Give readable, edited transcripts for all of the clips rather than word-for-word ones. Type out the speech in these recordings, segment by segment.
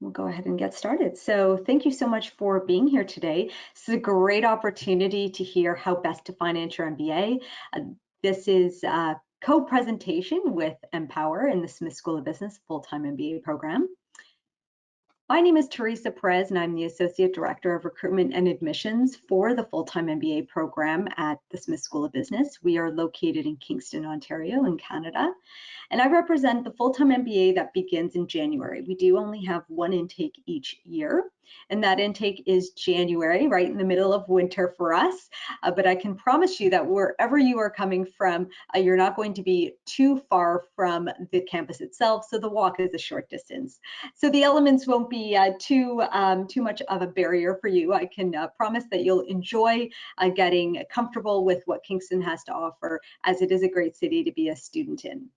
We'll go ahead and get started. So thank you so much for being here today. This is a great opportunity to hear how best to finance your MBA. This is a co-presentation with MPOWER in the Smith School of Business full-time MBA program. My name is Teresa Pires, and I'm the Associate Director of Recruitment and Admissions for the full-time MBA program at the Smith School of Business. We are located in Kingston, Ontario in Canada. And I represent the full-time MBA that begins in January. We do only have one intake each year, and that intake is January, right in the middle of winter for us. But I can promise you that wherever you are coming from, you're not going to be too far from the campus itself, so the walk is a short distance. So the elements won't be too much of a barrier for you. I can promise that you'll enjoy getting comfortable with what Kingston has to offer, as it is a great city to be a student in.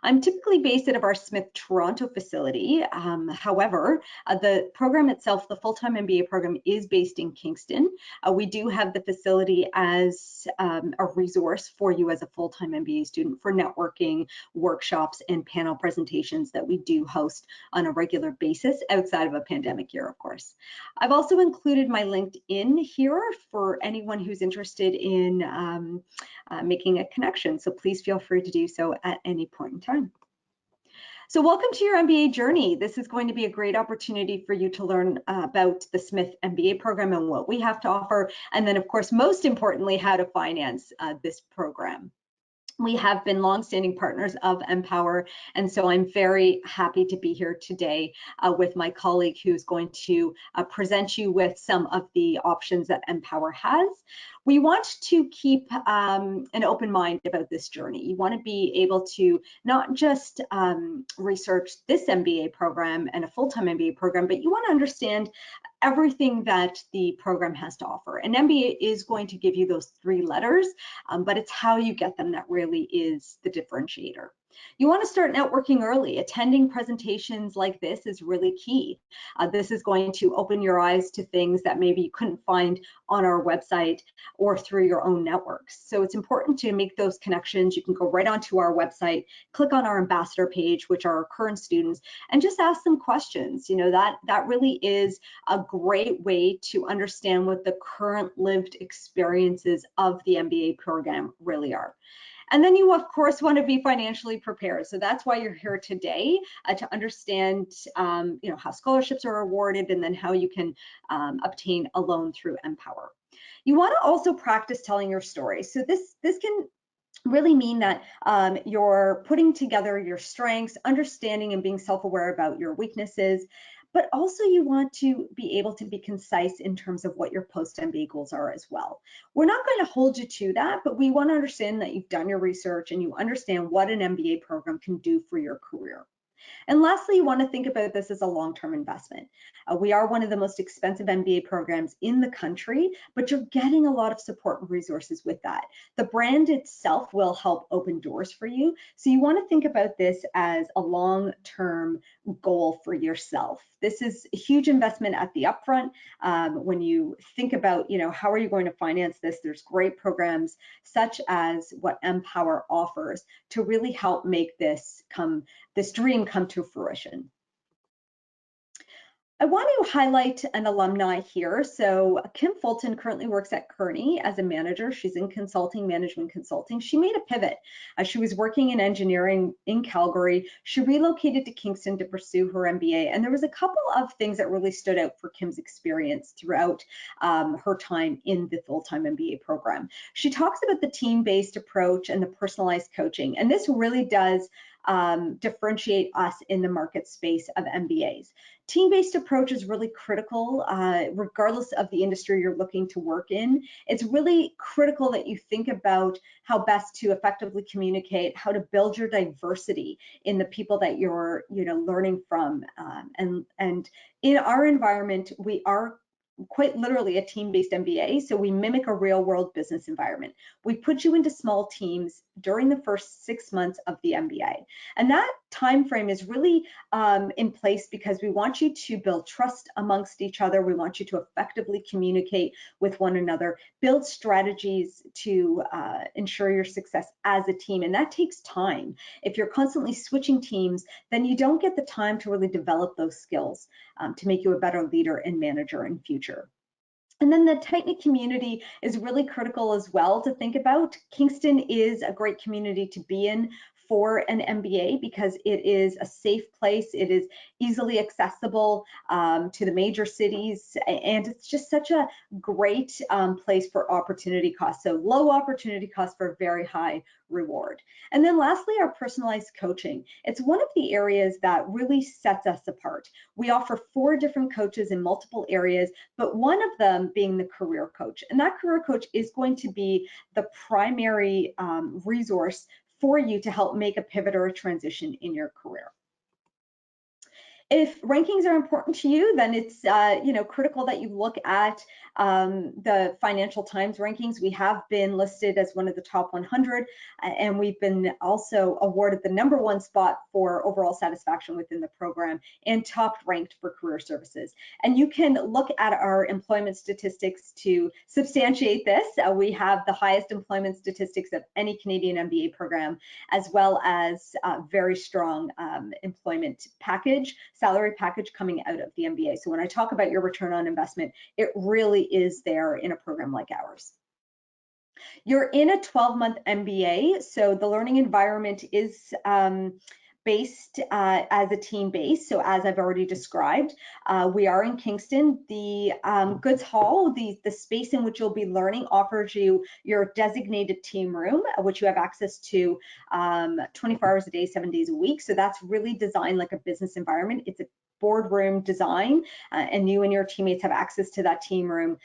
I'm typically based out of our Smith Toronto facility. However, the program itself, the full-time MBA program, is based in Kingston. We do have the facility as a resource for you as a full-time MBA student for networking, workshops, and panel presentations that we do host on a regular basis outside of a pandemic year, of course. I've also included my LinkedIn here for anyone who's interested in making a connection. So please feel free to do so at any point in time. So welcome to your MBA journey. This is going to be a great opportunity for you to learn about the Smith MBA program and what we have to offer. And then, of course, most importantly, how to finance this program. We have been longstanding partners of MPOWER, and so I'm very happy to be here today with my colleague who's going to present you with some of the options that MPOWER has. We want to keep an open mind about this journey. You want to be able to not just research this MBA program and a full-time MBA program, but you want to understand everything that the program has to offer. An MBA is going to give you those three letters, but it's how you get them that really is the differentiator. You want to start networking early. Attending presentations like this is really key. This is going to open your eyes to things that maybe you couldn't find on our website or through your own networks. So it's important to make those connections. You can go right onto our website, click on our ambassador page, which are our current students, and just ask them questions. You know, that really is a great way to understand what the current lived experiences of the MBA program really are. And then you, of course, want to be financially prepared. So that's why you're here today, to understand how scholarships are awarded and then how you can obtain a loan through MPOWER. You want to also practice telling your story. So this can really mean that you're putting together your strengths, understanding and being self-aware about your weaknesses, but also you want to be able to be concise in terms of what your post-MBA goals are as well. We're not going to hold you to that, but we want to understand that you've done your research and you understand what an MBA program can do for your career. And lastly, you want to think about this as a long-term investment. We are one of the most expensive MBA programs in the country, but you're getting a lot of support and resources with that. The brand itself will help open doors for you. So you want to think about this as a long-term goal for yourself. This is a huge investment at the upfront. When you think about, how are you going to finance this? There's great programs such as what MPOWER offers to really help make this dream come to fruition. I want to highlight an alumni here. So Kim Fulton currently works at Kearney as a manager. She's in management consulting. She made a pivot. She was working in engineering in Calgary. She relocated to Kingston to pursue her MBA. And there was a couple of things that really stood out for Kim's experience throughout her time in the full-time MBA program. She talks about the team-based approach and the personalized coaching. And this really does differentiate us in the market space of MBAs. Team-based approach is really critical, regardless of the industry you're looking to work in. It's really critical that you think about how best to effectively communicate, how to build your diversity in the people that you're, learning from. And in our environment, we are quite literally a team-based MBA, so we mimic a real-world business environment. We put you into small teams during the first 6 months of the MBA. And that time frame is really in place because we want you to build trust amongst each other. We want you to effectively communicate with one another, build strategies to ensure your success as a team. And that takes time. If you're constantly switching teams, then you don't get the time to really develop those skills to make you a better leader and manager in future. And then the tight-knit community is really critical as well to think about. Kingston is a great community to be in for an MBA because it is a safe place. It is easily accessible to the major cities, and it's just such a great place for opportunity cost. So low opportunity cost for very high reward. And then lastly, our personalized coaching. It's one of the areas that really sets us apart. We offer 4 different coaches in multiple areas, but one of them being the career coach. And that career coach is going to be the primary resource for you to help make a pivot or a transition in your career. If rankings are important to you, then it's critical that you look at the Financial Times rankings. We have been listed as one of the top 100, and we've been also awarded the #1 spot for overall satisfaction within the program and top ranked for career services. And you can look at our employment statistics to substantiate this. We have the highest employment statistics of any Canadian MBA program, as well as very strong employment package, salary package coming out of the MBA. So when I talk about your return on investment, it really is there in a program like ours. You're in a 12-month MBA, so the learning environment is based as a team base. So as I've already described, we are in Kingston. The goods hall, the space in which you'll be learning, offers you your designated team room, which you have access to 24 hours a day, 7 days a week. So that's really designed like a business environment. It's a boardroom design, and you and your teammates have access to that team room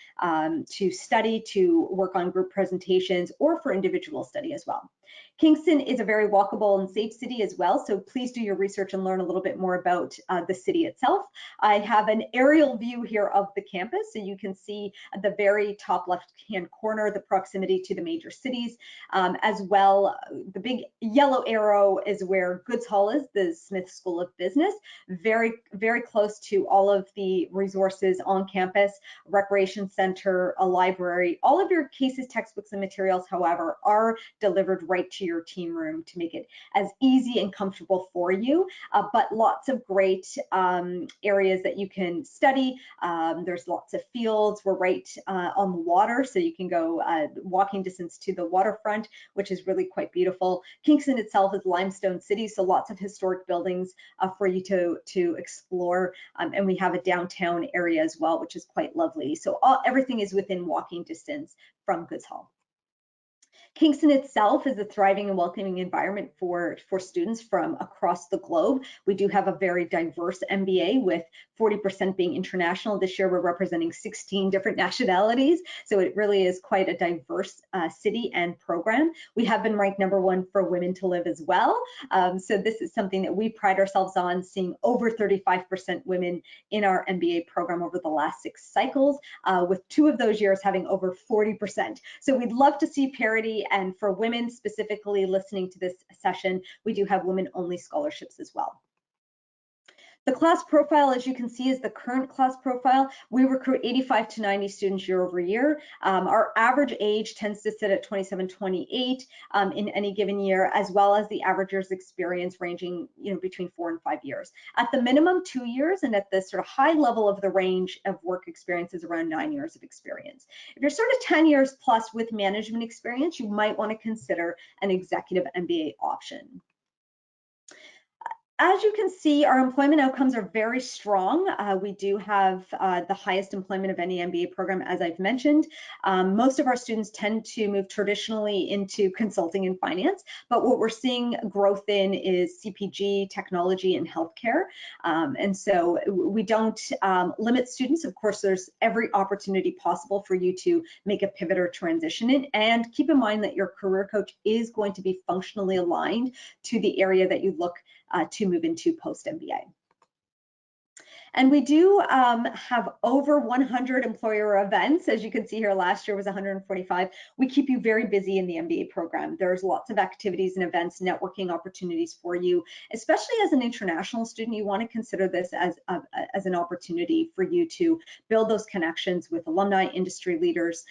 to study, to work on group presentations, or for individual study as well. Kingston is a very walkable and safe city as well, so please do your research and learn a little bit more about the city itself. I have an aerial view here of the campus, so you can see at the very top left-hand corner the proximity to the major cities. As well, the big yellow arrow is where Goods Hall is, the Smith School of Business, very, very close to all of the resources on campus, recreation center, a library. All of your cases, textbooks, and materials, however, are delivered right to your team room to make it as easy and comfortable for you, but lots of great areas that you can study. There's lots of fields. We're right on the water, so you can go walking distance to the waterfront, which is really quite beautiful. Kingston itself is limestone city, so lots of historic buildings for you to explore, and we have a downtown area as well, which is quite lovely. So everything is within walking distance from Goods Hall. Kingston itself is a thriving and welcoming environment for students from across the globe. We do have a very diverse MBA with 40% being international. This year we're representing 16 different nationalities, so it really is quite a diverse city and program. We have been ranked #1 for women to live as well. So this is something that we pride ourselves on, seeing over 35% women in our MBA program over the last 6 cycles, with 2 of those years having over 40%. So we'd love to see parity. And for women specifically listening to this session, we do have women-only scholarships as well. The class profile, as you can see, is the current class profile. We recruit 85 to 90 students year over year. Our average age tends to sit at 27, 28 in any given year, as well as the average year's experience ranging between 4 and 5 years. At the minimum, 2 years, and at the sort of high level of the range of work experience is around 9 years of experience. If you're sort of 10 years plus with management experience, you might want to consider an executive MBA option. As you can see, our employment outcomes are very strong. We do have the highest employment of any MBA program, as I've mentioned. Most of our students tend to move traditionally into consulting and finance, but what we're seeing growth in is CPG, technology, and healthcare. And so we don't limit students. Of course, there's every opportunity possible for you to make a pivot or transition in. And keep in mind that your career coach is going to be functionally aligned to the area that you look to move into post-MBA. And we do have over 100 employer events. As you can see here, last year was 145. We keep you very busy in the MBA program. There's lots of activities and events, networking opportunities for you, especially as an international student. You want to consider this as an opportunity for you to build those connections with alumni, industry leaders,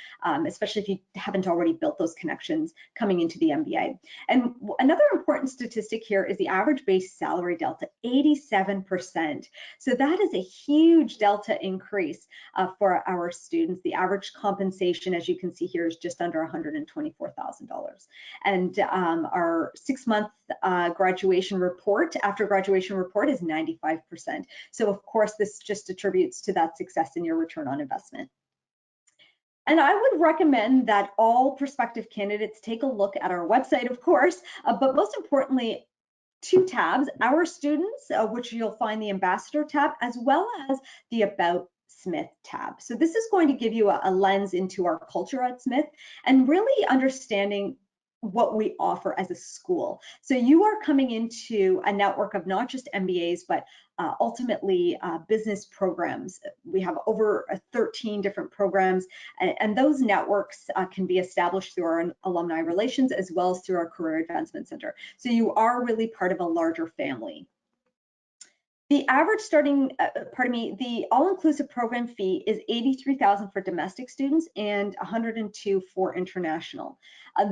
especially if you haven't already built those connections coming into the MBA. And another important statistic here is the average base salary delta, 87%. So that is a huge delta increase for our students. The average compensation, as you can see here, is just under $124,000. And our 6-month graduation report, after graduation report, is 95%. So of course, this just attributes to that success in your return on investment. And I would recommend that all prospective candidates take a look at our website, of course, but most importantly, 2 tabs, Our Students, which you'll find the Ambassador tab, as well as the About Smith tab. So this is going to give you a lens into our culture at Smith and really understanding what we offer as a school. So you are coming into a network of not just MBAs, but ultimately business programs. We have over 13 different programs, and those networks can be established through our alumni relations as well as through our Career Advancement Center. So you are really part of a larger family. The average the all-inclusive program fee is $83,000 for domestic students and $102,000 for international.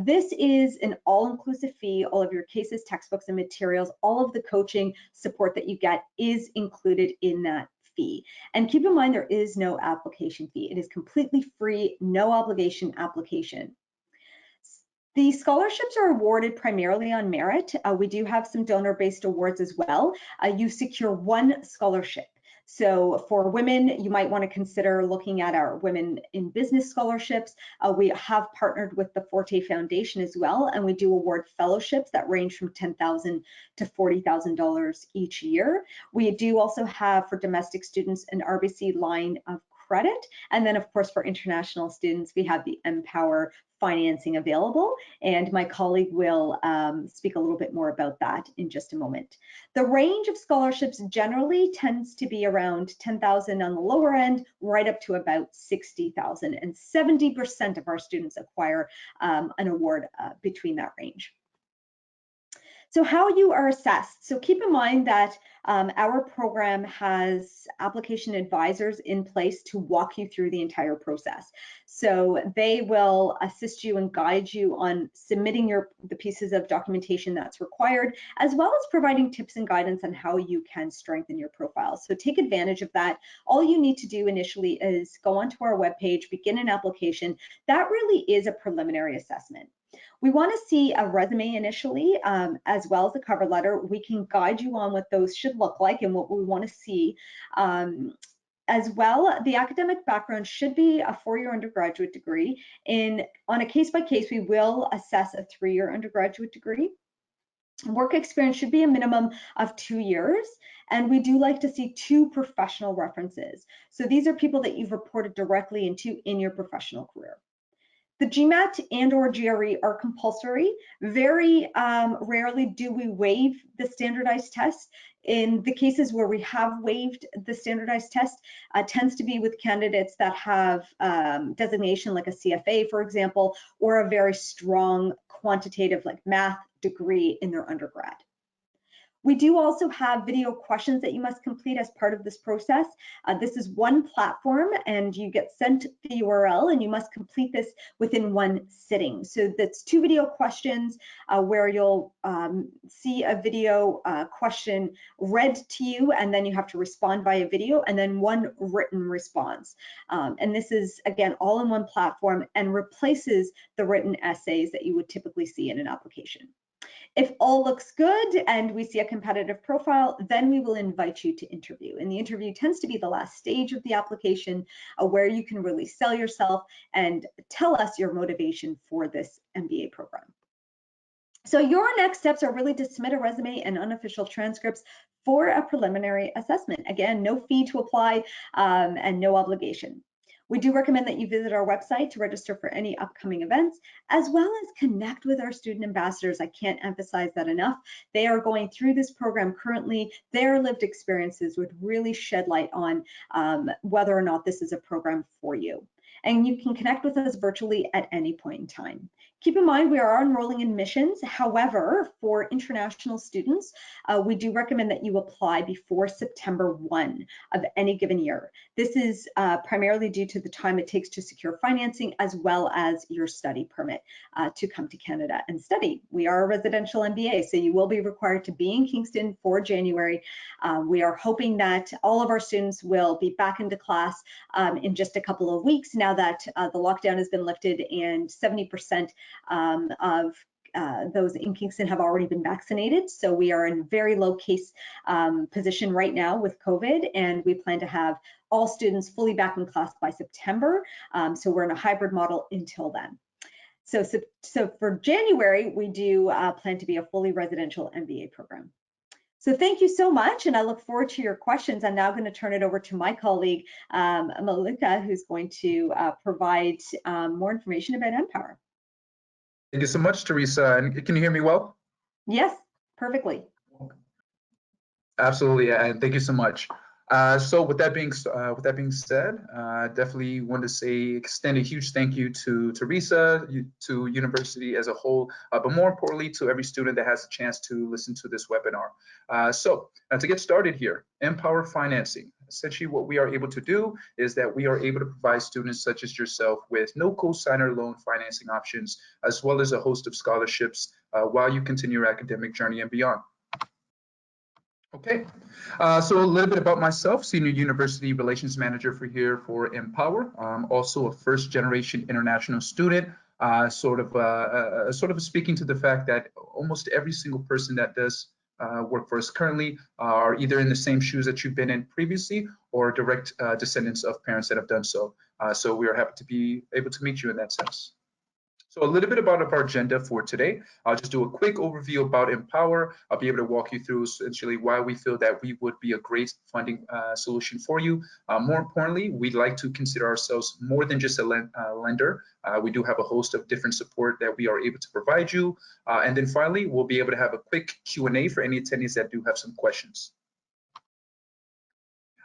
This is an all-inclusive fee. All of your cases, textbooks, and materials, all of the coaching support that you get is included in that fee. And keep in mind, there is no application fee. It is completely free, no obligation application. The scholarships are awarded primarily on merit. We do have some donor-based awards as well. You secure 1 scholarship. So for women, you might want to consider looking at our Women in Business scholarships. We have partnered with the Forte Foundation as well, and we do award fellowships that range from $10,000 to $40,000 each year. We do also have, for domestic students, an RBC line of credit. And then, of course, for international students, we have the MPOWER financing available, and my colleague will speak a little bit more about that in just a moment. The range of scholarships generally tends to be around $10,000 on the lower end, right up to about $60,000, and 70% of our students acquire an award between that range. So how you are assessed. So keep in mind that our program has application advisors in place to walk you through the entire process. So they will assist you and guide you on submitting the pieces of documentation that's required, as well as providing tips and guidance on how you can strengthen your profile. So take advantage of that. All you need to do initially is go onto our webpage, begin an application. That really is a preliminary assessment. We want to see a resume initially, as well as a cover letter. We can guide you on what those should look like and what we want to see. As well, the academic background should be a 4-year undergraduate degree. On a case-by-case, we will assess a 3-year undergraduate degree. Work experience should be a minimum of 2 years, and we do like to see 2 professional references. So these are people that you've reported directly into in your professional career. The GMAT and or GRE are compulsory. Very rarely do we waive the standardized test. In the cases where we have waived the standardized test, tends to be with candidates that have designation like a CFA, for example, or a very strong quantitative like math degree in their undergrad. We do also have video questions that you must complete as part of this process. This is one platform, and you get sent the URL, and you must complete this within 1 sitting. So that's 2 video questions where you'll see a video question read to you, and then you have to respond via video, and then 1 written response. And this is, again, all in 1 platform and replaces the written essays that you would typically see in an application. If all looks good and we see a competitive profile, then we will invite you to interview. And the interview tends to be the last stage of the application where you can really sell yourself and tell us your motivation for this MBA program. So your next steps are really to submit a resume and unofficial transcripts for a preliminary assessment. Again, no fee to apply and no obligation. We do recommend that you visit our website to register for any upcoming events, as well as connect with our student ambassadors. I can't emphasize that enough. They are going through this program currently. Their lived experiences would really shed light on whether or not this is a program for you. And you can connect with us virtually at any point in time. Keep in mind, we are enrolling in missions. However, for international students, we do recommend that you apply before September 1 of any given year. This is primarily due to the time it takes to secure financing, as well as your study permit to come to Canada and study. We are a residential MBA, so you will be required to be in Kingston for January. We are hoping that all of our students will be back into class in just a couple of weeks now that the lockdown has been lifted and 70% of those in Kingston have already been vaccinated. So we are in a very low case position right now with COVID, and we plan to have all students fully back in class by September. So we're in a hybrid model until then. So for January, we do plan to be a fully residential MBA program. So thank you so much, and I look forward to your questions. I'm now going to turn it over to my colleague, Malika, who's going to provide more information about MPOWER. Thank you so much, Teresa. And can you hear me well? Yes, perfectly. Absolutely, and thank you so much. So with that being said, definitely want to extend a huge thank you to Teresa, to university as a whole, but more importantly to every student that has a chance to listen to this webinar. So to get started here, MPOWER Financing. Essentially what we are able to do is that we are able to provide students such as yourself with no cosigner loan financing options, as well as a host of scholarships while you continue your academic journey and beyond. Okay, so a little bit about myself, Senior University Relations Manager for MPOWER. I'm also a first-generation international student, sort of speaking to the fact that almost every single person that does work for us currently are either in the same shoes that you've been in previously or direct descendants of parents that have done so. So we are happy to be able to meet you in that sense. So a little bit about our agenda for today. I'll just do a quick overview about MPOWER. I'll be able to walk you through essentially why we feel that we would be a great funding solution for you. More importantly, we'd like to consider ourselves more than just a lender. We do have a host of different support that we are able to provide you. And then finally, we'll be able to have a quick Q&A for any attendees that do have some questions.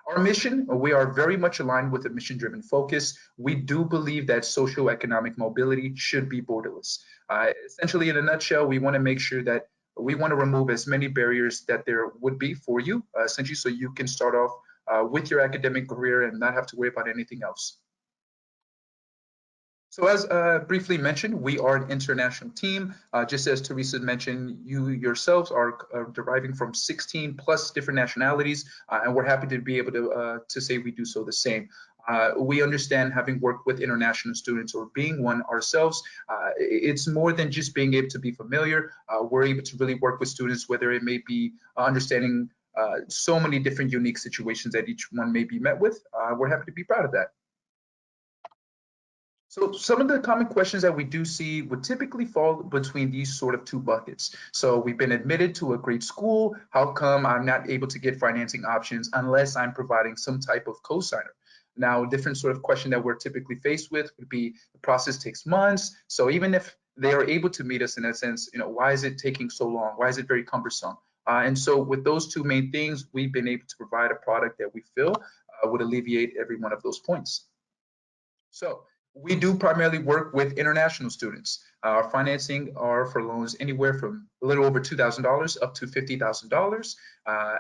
Our mission, we are very much aligned with a mission-driven focus. We do believe that socioeconomic mobility should be borderless. Essentially, in a nutshell, we want to make sure that we want to remove as many barriers that there would be for you, essentially, so you can start off with your academic career and not have to worry about anything else. So as briefly mentioned, we are an international team. Just as Teresa mentioned, you yourselves are deriving from 16 plus different nationalities, and we're happy to be able to say we do so the same. We understand, having worked with international students or being one ourselves, it's more than just being able to be familiar. We're able to really work with students, whether it may be understanding so many different unique situations that each one may be met with. We're happy to be proud of that. So some of the common questions that we do see would typically fall between these sort of two buckets. So we've been admitted to a great school. How come I'm not able to get financing options unless I'm providing some type of cosigner? Now, a different sort of question that we're typically faced with would be the process takes months. So even if they are able to meet us in that sense, why is it taking so long? Why is it very cumbersome? And so with those two main things, we've been able to provide a product that we feel would alleviate every one of those points. So we do primarily work with international students. Our financing are for loans anywhere from a little over $2,000 up to $50,000.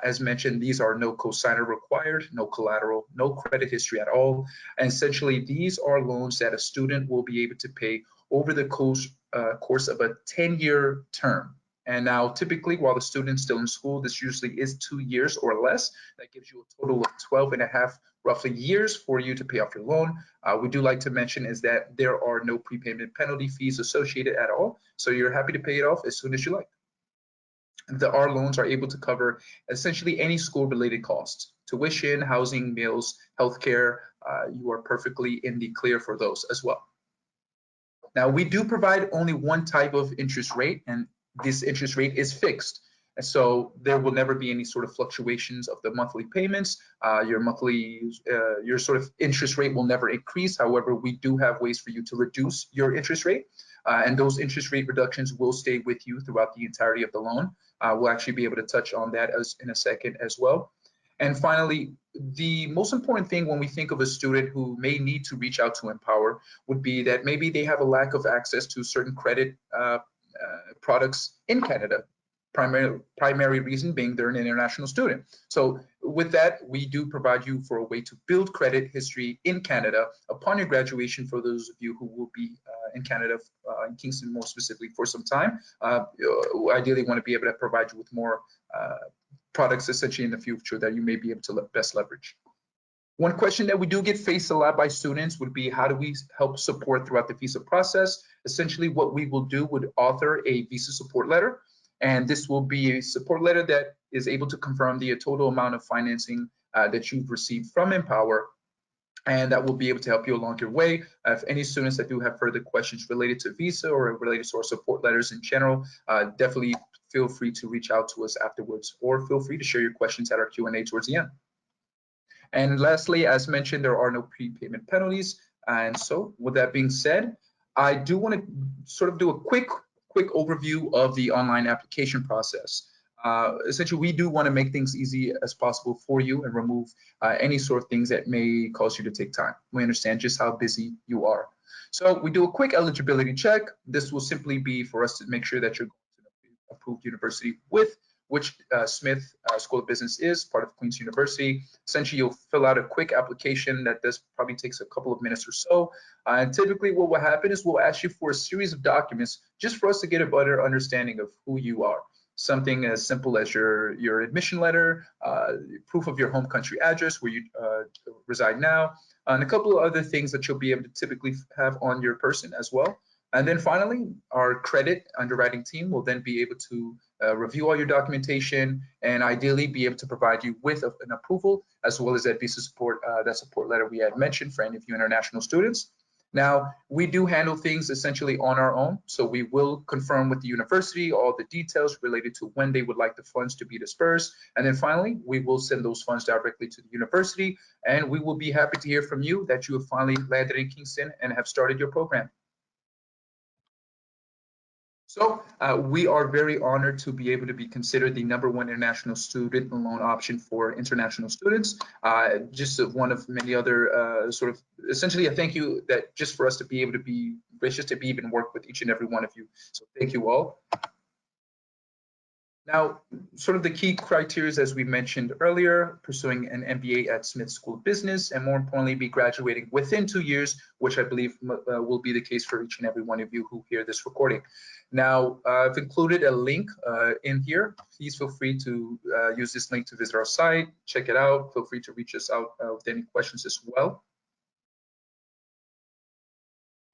As mentioned, these are no cosigner required, no collateral, no credit history at all. And essentially, these are loans that a student will be able to pay over the course of a 10-year term. And now, typically, while the student's still in school, this usually is 2 years or less. That gives you a total of 12 and a half roughly years for you to pay off your loan. We do like to mention is that there are no prepayment penalty fees associated at all. So you're happy to pay it off as soon as you like. Our loans are able to cover essentially any school-related costs: tuition, housing, meals, healthcare. You are perfectly in the clear for those as well. Now, we do provide only one type of interest rate, and this interest rate is fixed. And so there will never be any sort of fluctuations of the monthly payments. Your sort of interest rate will never increase. However, we do have ways for you to reduce your interest rate. And those interest rate reductions will stay with you throughout the entirety of the loan. We'll actually be able to touch on that in a second as well. And finally, the most important thing when we think of a student who may need to reach out to MPOWER would be that maybe they have a lack of access to certain credit products in Canada. Primary reason being they're an international student. So with that, we do provide you for a way to build credit history in Canada upon your graduation. For those of you who will be in Canada, in Kingston more specifically for some time, ideally want to be able to provide you with more products essentially in the future that you may be able to best leverage. One question that we do get faced a lot by students would be, how do we help support throughout the visa process? Essentially, what we will do would author a visa support letter. And this will be a support letter that is able to confirm the total amount of financing that you've received from MPOWER. And that will be able to help you along your way. If any students that do have further questions related to visa or related to our support letters in general, definitely feel free to reach out to us afterwards, or feel free to share your questions at our Q&A towards the end. And lastly, as mentioned, there are no prepayment penalties. And so with that being said, I do want to sort of do a quick overview of the online application process. Essentially, we do want to make things easy as possible for you and remove any sort of things that may cause you to take time. We understand just how busy you are. So we do a quick eligibility check. This will simply be for us to make sure that you're going to an approved university with which Smith School of Business is, part of Queen's University. Essentially, you'll fill out a quick application that probably takes a couple of minutes or so. And typically what will happen is we'll ask you for a series of documents just for us to get a better understanding of who you are. Something as simple as your admission letter, proof of your home country address where you reside now, and a couple of other things that you'll be able to typically have on your person as well. And then finally, our credit underwriting team will then be able to review all your documentation and ideally be able to provide you with an approval, as well as that visa support, that support letter we had mentioned for any of you international students. Now, we do handle things essentially on our own. So we will confirm with the university all the details related to when they would like the funds to be dispersed. And then finally, we will send those funds directly to the university. And we will be happy to hear from you that you have finally landed in Kingston and have started your program. So we are very honored to be able to be considered the #1 international student loan option for international students. Just one of many other sort of, essentially a thank you that just for us to be able to be gracious to be even work with each and every one of you. So thank you all. Now, sort of the key criteria, as we mentioned earlier, pursuing an MBA at Smith School of Business, and more importantly, be graduating within 2 years, which I believe will be the case for each and every one of you who hear this recording. Now, I've included a link in here. Please feel free to use this link to visit our site, check it out. Feel free to reach us out with any questions as well.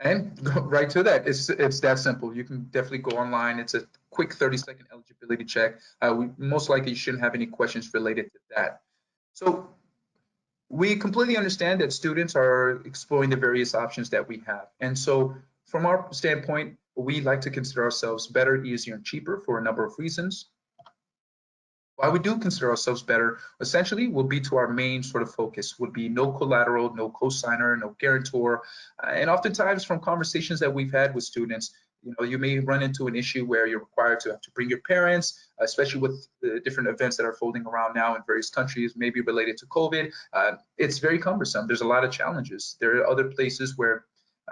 And go right to that. It's that simple. You can definitely go online. It's a quick 30-second eligibility check. We most likely shouldn't have any questions related to that. So we completely understand that students are exploring the various options that we have. And so from our standpoint, we like to consider ourselves better, easier, and cheaper for a number of reasons. Why we do consider ourselves better, essentially, will be to our main sort of focus, would be no collateral, no cosigner, no guarantor. And oftentimes from conversations that we've had with students, you may run into an issue where you're required to have to bring your parents, especially with the different events that are folding around now in various countries, maybe related to COVID. It's very cumbersome. There's a lot of challenges. There are other places where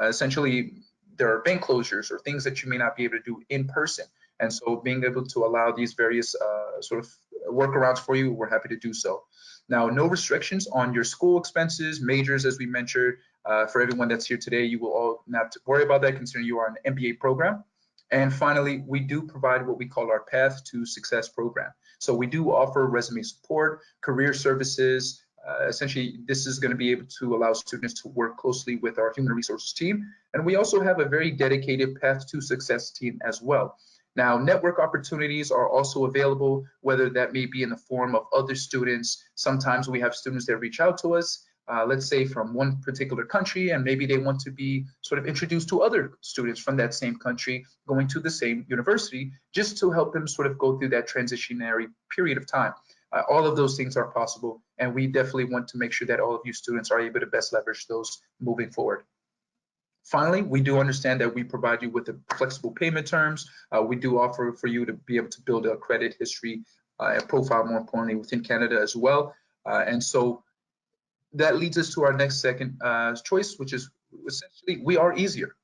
essentially there are bank closures or things that you may not be able to do in person. And so being able to allow these various sort of workarounds for you, we're happy to do so. Now, no restrictions on your school expenses, majors, as we mentioned. For everyone that's here today, you will all not have to worry about that considering you are an MBA program. And finally, we do provide what we call our Path to Success program. So we do offer resume support, career services. Essentially, this is going to be able to allow students to work closely with our human resources team. And we also have a very dedicated Path to Success team as well. Now, network opportunities are also available, whether that may be in the form of other students. Sometimes we have students that reach out to us let's say from one particular country, and maybe they want to be sort of introduced to other students from that same country going to the same university, just to help them sort of go through that transitionary period of time. All of those things are possible, and we definitely want to make sure that all of you students are able to best leverage those moving forward. Finally, we do understand that we provide you with the flexible payment terms. We do offer for you to be able to build a credit history and profile, more importantly, within Canada as well. And so that leads us to our next second choice, which is essentially we are easier.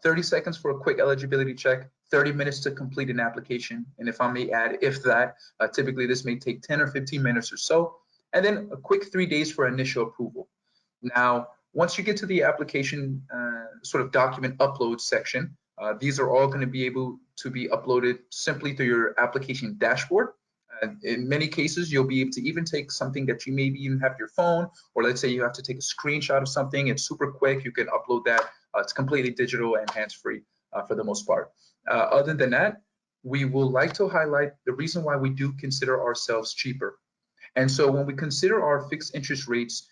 30 seconds for a quick eligibility check, 30 minutes to complete an application. And if I may add, if that, typically this may take 10 or 15 minutes or so. And then a quick 3 days for initial approval. Now, once you get to the application sort of document upload section, these are all going to be able to be uploaded simply through your application dashboard. In many cases, you'll be able to even take something that you maybe even have your phone, or let's say you have to take a screenshot of something. It's super quick. You can upload that. It's completely digital and hands-free for the most part. Other than that, we will like to highlight the reason why we do consider ourselves cheaper. And so when we consider our fixed interest rates,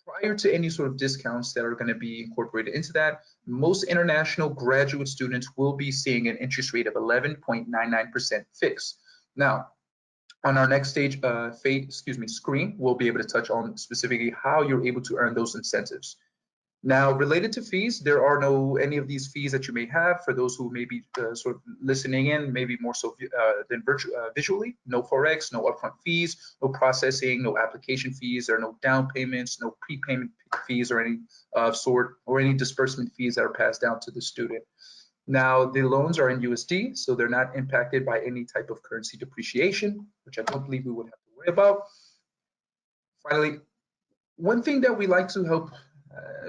prior to any sort of discounts that are going to be incorporated into that, most international graduate students will be seeing an interest rate of 11.99% fixed. Now, on our next stage screen, we'll be able to touch on specifically how you're able to earn those incentives. Now, related to fees, there are no any of these fees that you may have. For those who may be sort of listening in, maybe more so than visually, no forex, no upfront fees, no processing, no application fees, there are no down payments, no prepayment fees or any sort, or any disbursement fees that are passed down to the student. Now, the loans are in USD, so they're not impacted by any type of currency depreciation, which I don't believe we would have to worry about. Finally, one thing that we like to help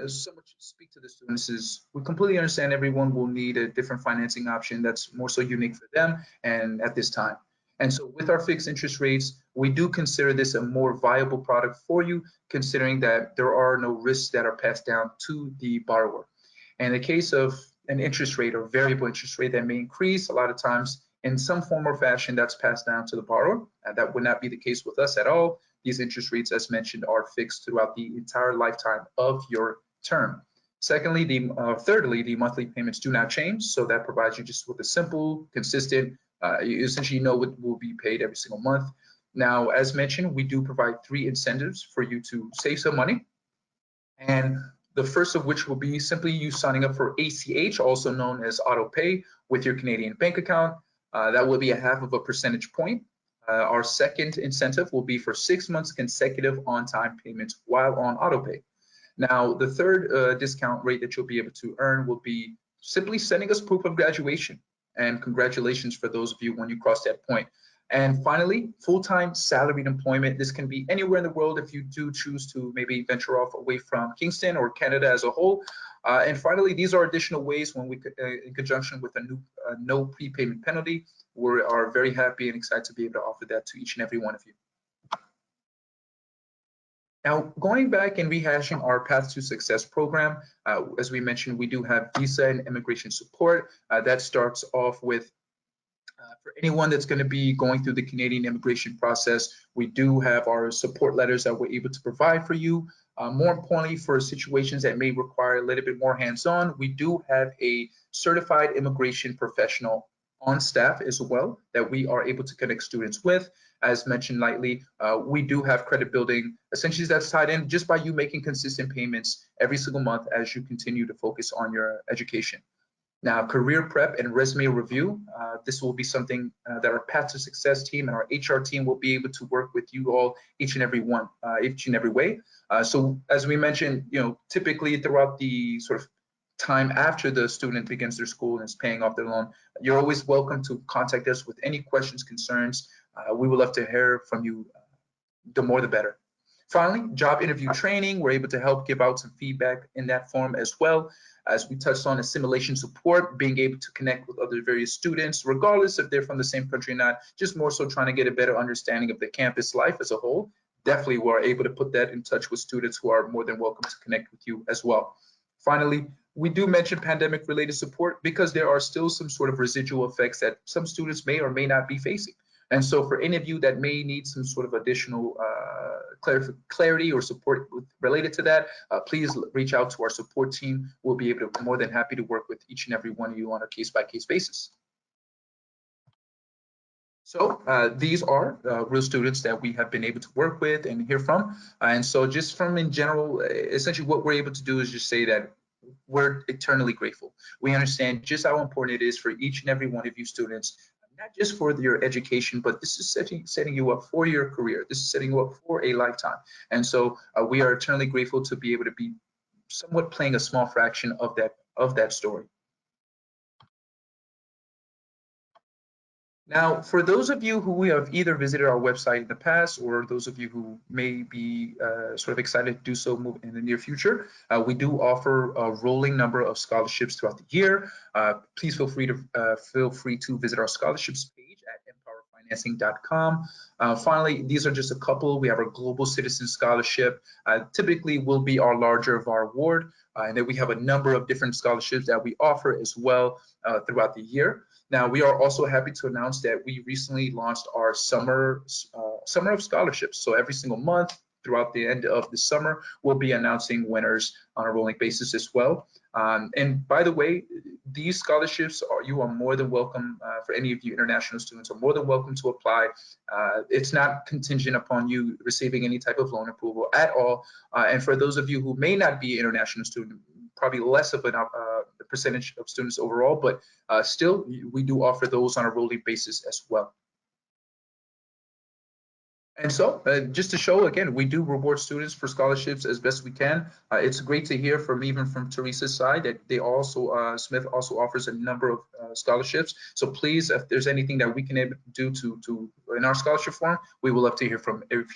so much speak to the students is we completely understand everyone will need a different financing option that's more so unique for them and at this time. And so with our fixed interest rates, we do consider this a more viable product for you, considering that there are no risks that are passed down to the borrower. In the case of an interest rate or variable interest rate that may increase, a lot of times in some form or fashion that's passed down to the borrower. That would not be the case with us at all. These interest rates, as mentioned, are fixed throughout the entire lifetime of your term. Secondly, thirdly, the monthly payments do not change, so that provides you just with a simple, consistent, you essentially know what will be paid every single month. Now, as mentioned, we do provide 3 incentives for you to save some money, and the first of which will be simply you signing up for ACH, also known as auto pay, with your Canadian bank account. That will be a 0.5 percentage point. Our second incentive will be for 6 months consecutive on-time payments while on autopay. Now, the third discount rate that you'll be able to earn will be simply sending us proof of graduation. And congratulations for those of you when you cross that point. And finally, full-time salaried employment. This can be anywhere in the world if you do choose to maybe venture off away from Kingston or Canada as a whole. And finally, these are additional ways when we, in conjunction with a new no prepayment penalty, we are very happy and excited to be able to offer that to each and every one of you. Now, going back and rehashing our Path to Success program, as we mentioned, we do have visa and immigration support. That starts off with for anyone that's going to be going through the Canadian immigration process, we do have our support letters that we're able to provide for you. More importantly, for situations that may require a little bit more hands-on, we do have a certified immigration professional on staff as well that we are able to connect students with. As mentioned lightly, we do have credit building. Essentially, that's tied in just by you making consistent payments every single month as you continue to focus on your education. Now, career prep and resume review, this will be something that our Path to Success team and our HR team will be able to work with you all each and every way. So as we mentioned, typically throughout the sort of time after the student begins their school and is paying off their loan, you're always welcome to contact us with any questions, concerns. We would love to hear from you. The more, the better. Finally, job interview training. We're able to help give out some feedback in that form as well. As we touched on, assimilation support, being able to connect with other various students, regardless if they're from the same country or not, just more so trying to get a better understanding of the campus life as a whole. Definitely, we're able to put that in touch with students who are more than welcome to connect with you as well. Finally, we do mention pandemic-related support because there are still some sort of residual effects that some students may or may not be facing. And so for any of you that may need some sort of additional clarity or support related to that, please reach out to our support team. We'll be able to, more than happy to work with each and every one of you on a case-by-case basis. So these are real students that we have been able to work with and hear from. And so just from in general, essentially what we're able to do is just say that we're eternally grateful. We understand just how important it is for each and every one of you students, not just for your education, but this is setting you up for your career. This is setting you up for a lifetime. And so we are eternally grateful to be able to be somewhat playing a small fraction of that story. Now, for those of you who have either visited our website in the past, or those of you who may be sort of excited to do so in the near future, we do offer a rolling number of scholarships throughout the year. Please feel free to visit our scholarships page at MPOWERfinancing.com. Finally, these are just a couple. We have our Global Citizen Scholarship. Typically will be our larger of our award. And then we have a number of different scholarships that we offer as well throughout the year. Now, we are also happy to announce that we recently launched our summer of scholarships. So every single month throughout the end of the summer, we'll be announcing winners on a rolling basis as well. And by the way, these scholarships you are more than welcome, for any of you international students are more than welcome to apply. It's not contingent upon you receiving any type of loan approval at all. And for those of you who may not be international student, probably less of the percentage of students overall, but still we do offer those on a rolling basis as well. And so just to show again, we do reward students for scholarships as best we can. It's great to hear even from Teresa's side that they also, Smith also offers a number of scholarships. So please, if there's anything that we can do to in our scholarship form, we would love to hear from every.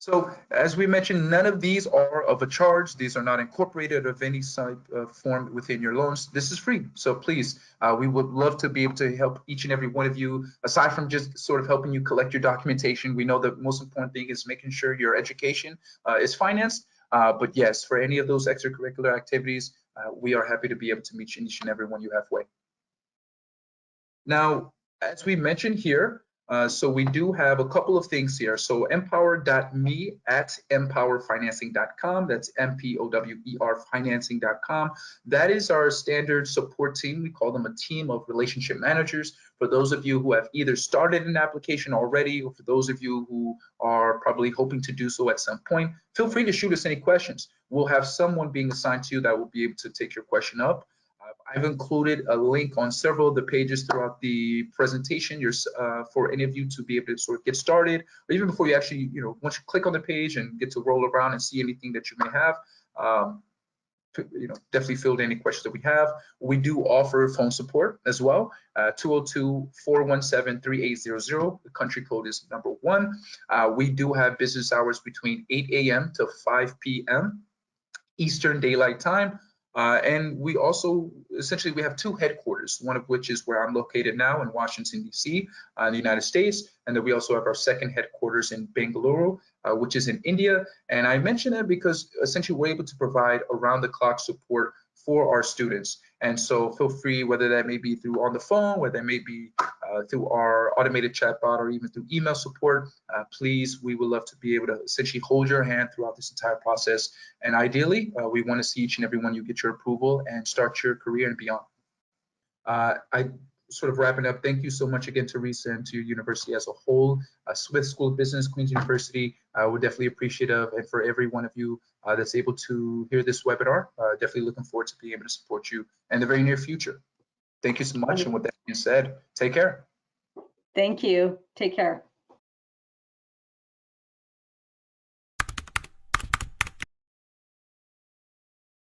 So as we mentioned, none of these are of a charge. These are not incorporated of any type of form within your loans. This is free. So please, we would love to be able to help each and every one of you, aside from just sort of helping you collect your documentation. We know the most important thing is making sure your education is financed. But yes, for any of those extracurricular activities, we are happy to be able to meet each and every one you halfway. Now, as we mentioned here, so we do have a couple of things here. So empower.me at empowerfinancing.com. That's MPOWER financing.com. That is our standard support team. We call them a team of relationship managers. For those of you who have either started an application already, or for those of you who are probably hoping to do so at some point, feel free to shoot us any questions. We'll have someone being assigned to you that will be able to take your question up. I've included a link on several of the pages throughout the presentation for any of you to be able to sort of get started, or even before you actually, once you click on the page and get to roll around and see anything that you may have, definitely fill in any questions that we have. We do offer phone support as well, 202-417-3800. The country code is #1. We do have business hours between 8 a.m. to 5 p.m. Eastern Daylight Time. And we also, essentially, we have two headquarters, one of which is where I'm located now in Washington, D.C., in the United States. And then we also have our second headquarters in Bangalore, which is in India. And I mention that because essentially we're able to provide around-the-clock support for our students. And so feel free, whether that may be through on the phone, whether that may be through our automated chatbot, or even through email support, please, we would love to be able to essentially hold your hand throughout this entire process. And ideally, we want to see each and every one you get your approval and start your career and beyond. I sort of wrapping up, thank you so much again, Teresa, and to your university as a whole. Smith School of Business, Queen's University, we're definitely appreciative, and for every one of you that's able to hear this webinar, definitely looking forward to being able to support you in the very near future. Thank you so much, and with that being said, take care. Thank you. Take care.